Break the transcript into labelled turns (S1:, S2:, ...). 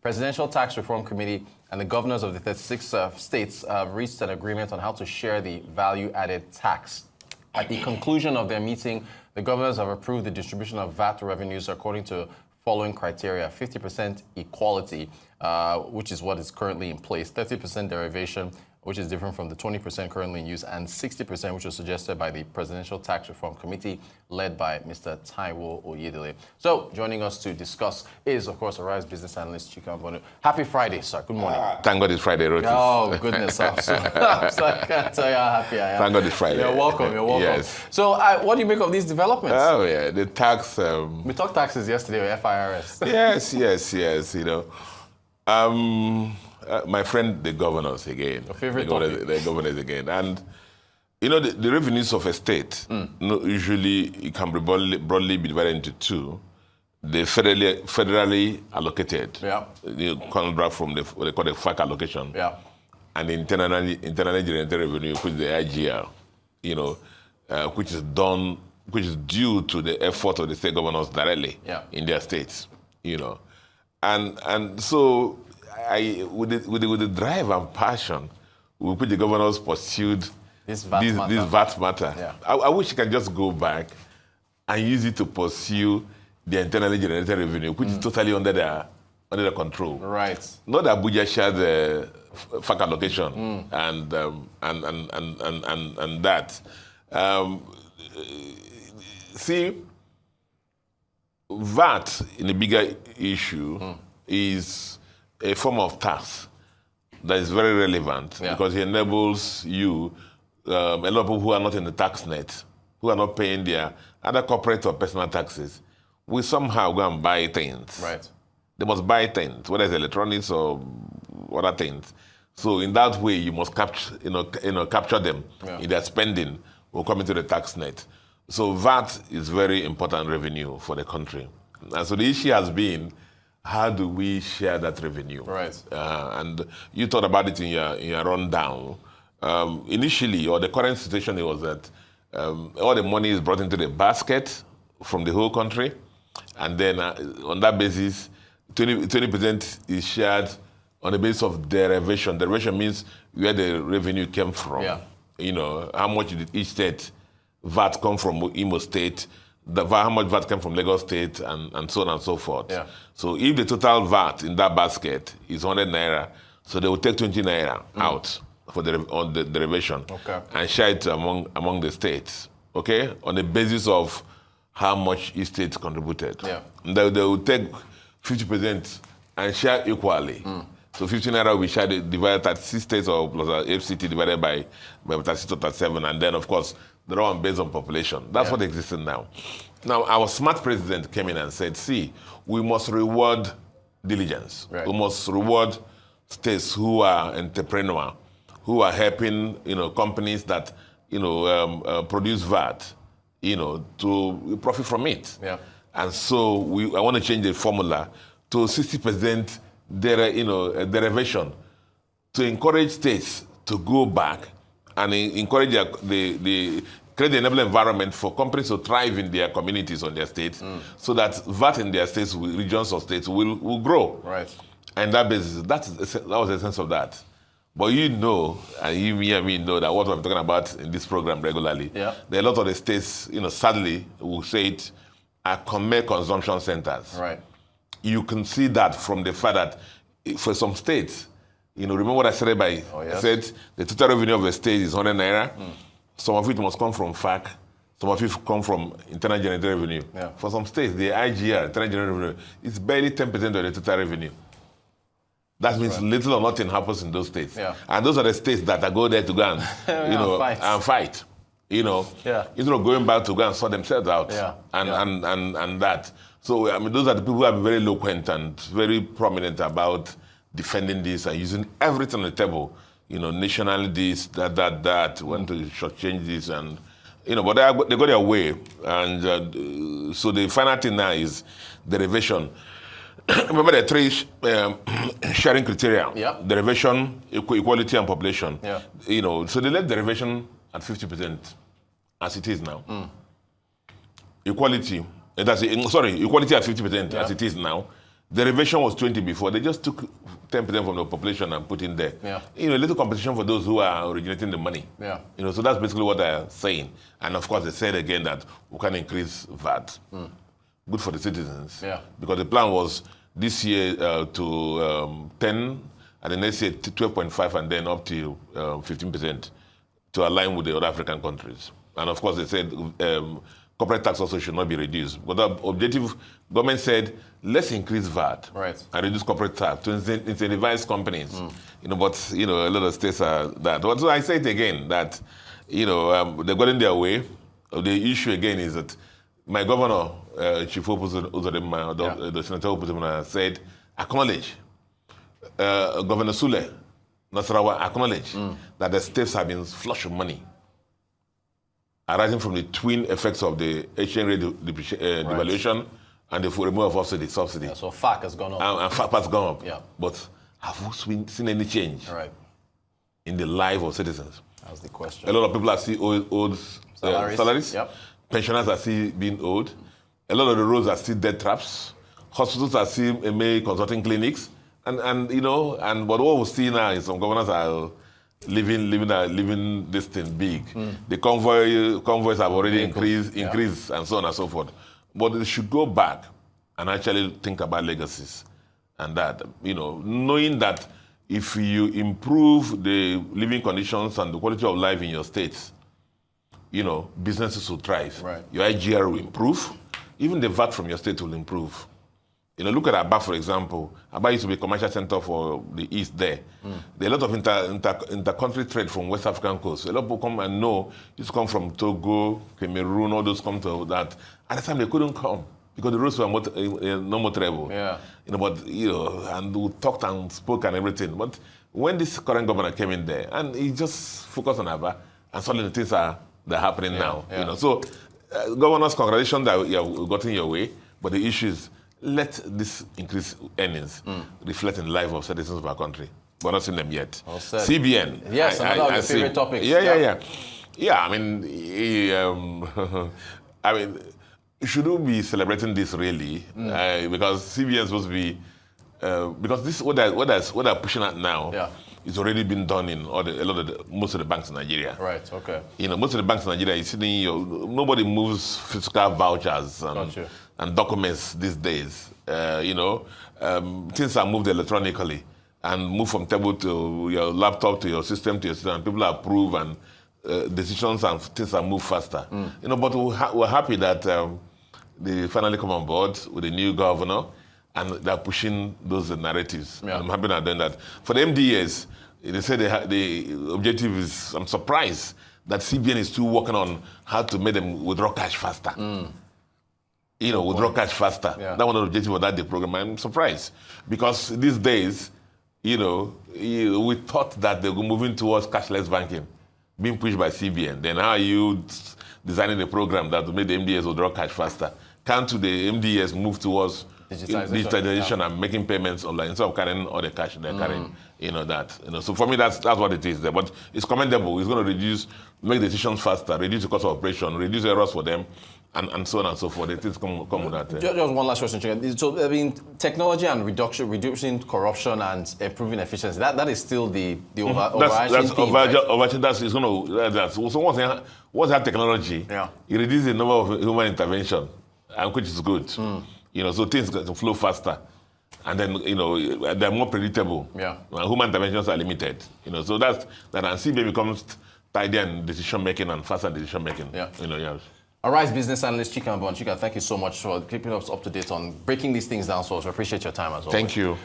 S1: Presidential Tax Reform Committee and the governors of the 36 states have reached an agreement on how to share the value-added tax. At the conclusion of their meeting, the governors have approved the distribution of VAT revenues according to following criteria: 50% equality, which is what is currently in place, 30% derivation, which is different from the 20% currently in use, and 60%, which was suggested by the Presidential Tax Reform Committee, led by Mr. Taiwo Oyedele. So, joining us to discuss is, of course, Arise business analyst Chika. Happy Friday, sir. Good morning.
S2: Thank God it's Friday, Rotis.
S1: Oh, goodness. I can't tell you how happy I am.
S2: Thank God it's Friday.
S1: You're welcome.
S2: Yes.
S1: So, what do you make of these developments?
S2: Oh, yeah. The tax...
S1: We talked taxes yesterday with FIRS.
S2: Yes. My friend, the governors again.
S1: Your favorite topic.
S2: The governors again. And, the revenues of a state, usually it can be broadly be divided into two. The federally allocated, contract from what they call the FAC allocation, and internally generated revenue, which is the IGR, which is due to the effort of the state governors directly in their states, And so, with the drive and passion with which the governors pursued this VAT matter, I wish you can just go back and use it to pursue the internally generated revenue, which is totally under their control. Right. Not that Abuja shared the FAC allocation and that. See, VAT in a bigger issue is a form of tax that is very relevant because it enables you, a lot of people who are not in the tax net, who are not paying their other corporate or personal taxes, will somehow go and buy things. Right. They must buy things, whether it's electronics or other things. So in that way, you must capture them in their spending will come into the tax net. So VAT is very important revenue for the country. And so the issue has been, how do we share that revenue? Right. And you thought about it in your rundown. Initially, or the current situation was that all the money is brought into the basket from the whole country, and then on that basis, 20% is shared on the basis of derivation. Derivation means where the revenue came from. How much did each state VAT come from Imo State, how much VAT came from Lagos State, and so on and so forth. So if the total VAT in that basket is 100 naira, so they will take 20 naira out for on the derivation and share it among the states, on the basis of how much each state contributed. They will take 50% and share equally. So 50 naira will be shared, divided 36 states or plus FCT divided by 36 or 37, and then of course the other one based on population. That's what exists now. Now, our smart president came in and said, see, we must reward diligence. We must reward states who are entrepreneur, who are helping, companies that, produce VAT, to profit from it. And so I want to change the formula to 60% derivation to encourage states to go back and encourage create the enabling environment for companies to thrive in their communities on their states, so that VAT in their states, regions or states will grow. Right. And that basis, that was the sense of that. But and you and me know that what we're talking about in this program regularly, there are a lot of the states, sadly, will say it, are consumption centers. Right. You can see that from the fact that for some states, remember what I said I said the total revenue of a state is 100 naira. Some of it must come from FAC. Some of it come from internal generated revenue. For some states, the IGR, internal generated revenue, is barely 10% of the total revenue. That means little or nothing happens in those states. And those are the states that are go there to go and, and fight. Instead of going back to go and sort themselves out and that. So, those are the people who are very eloquent and very prominent about defending this and using everything on the table. Nationally this, that, want to shortchange this, and, but they got their way. And so the final thing now is derivation. Remember the three sharing criteria: derivation, equality, and population. So they left derivation at 50% as it is now. Equality at 50% as it is now. Derivation was 20 before. They just took 10% from the population and put in there.
S1: Yeah.
S2: You know, a little competition for those who are originating the money.
S1: Yeah.
S2: You know, so that's basically what they're saying. And of course, they said again that we can increase VAT. Good for the citizens.
S1: Yeah.
S2: Because the plan was this year to 10, and the next year to 12.5, and then up to 15% to align with the other African countries. And of course, they said corporate tax also should not be reduced. But the objective, government said, let's increase VAT and reduce corporate tax to incentivize companies. You know, but you know, a lot of states are that. But so I say it again that you know they're going their way. The issue again is that my governor, Chief Uzodimma, the Senator Uzodimma, said, acknowledge. Governor Sule, Nasarawa, acknowledge that the states have been flush of money arising from the twin effects of the exchange rate devaluation and the removal of subsidy.
S1: Yeah, so FAC has gone up.
S2: And FAC has gone up.
S1: Yeah.
S2: But have we seen any change in the life of citizens?
S1: That's the question.
S2: A lot of people are still owed salaries.
S1: Yep.
S2: Pensioners are still being owed. A lot of the roads are still dead traps. Hospitals are still consulting clinics. And you know, but what we see now is some governors are living this thing big. The convoys have already increased and so on and so forth. But they should go back and actually think about legacies and that, you know, knowing that if you improve the living conditions and the quality of life in your states, you know, businesses will thrive. Your IGR will improve. Even the VAT from your state will improve. You know, look at Aba, for example. Aba used to be a commercial center for the East there. There are a lot of inter-country trade from West African coast. A lot of people come and know, used to come from Togo, Cameroon, all those come to that. At the time, they couldn't come because the roads were no more travel.
S1: Yeah.
S2: You know, but, you know, and we talked and spoke and everything. But when this current governor came in there, and he just focused on Aba, and suddenly things are happening now. You know, so governors, congratulations that you have gotten your way, but the issue is, let this increased earnings reflect in the life of citizens of our country. We're not seeing them yet. CBN.
S1: Yes, another of your favorite topics.
S2: Yeah, I mean, should we be celebrating this really? Because CBN is supposed to be, because this what they're pushing at now is already been done in most of the banks in Nigeria.
S1: Right. Okay.
S2: You know, most of the banks in Nigeria, nobody moves physical vouchers and documents these days. You know, things are moved electronically and moved from table to your laptop to your system to your system. And people approve and decisions and things are moved faster. You know, but we're happy that they finally come on board with the new governor and they're pushing those narratives. I'm happy they're doing that. For the MDAs, they say the objective is, I'm surprised that CBN is still working on how to make them withdraw cash faster. You know, withdraw cash faster. That's one of the objectives of that program. I'm surprised because these days, you know, we thought that they were moving towards cashless banking, being pushed by CBN. Then how are you designing a program that will make the MDAs withdraw cash faster? Can't the MDAs move towards digitization and making payments online instead of carrying all the cash they're carrying? You know that. You know, so for me, that's what it is there. But it's commendable. It's going to make decisions faster, reduce the cost of operation, reduce errors for them, and so on and so forth. It is come with that.
S1: Just one last question, Chika. So, I mean, technology and reducing corruption and improving efficiency, that is still the overarching theme, right?
S2: So once that technology, it reduces the number of human intervention, and which is good. You know, so things can flow faster. And then, you know, they're more predictable. Human interventions are limited. You know, so that's that. And CBN becomes tidier in decision making and faster decision making. You know,
S1: All right, business analyst Chika, thank you so much for keeping us up to date on breaking these things down. So I appreciate your time as well.
S2: Thank you.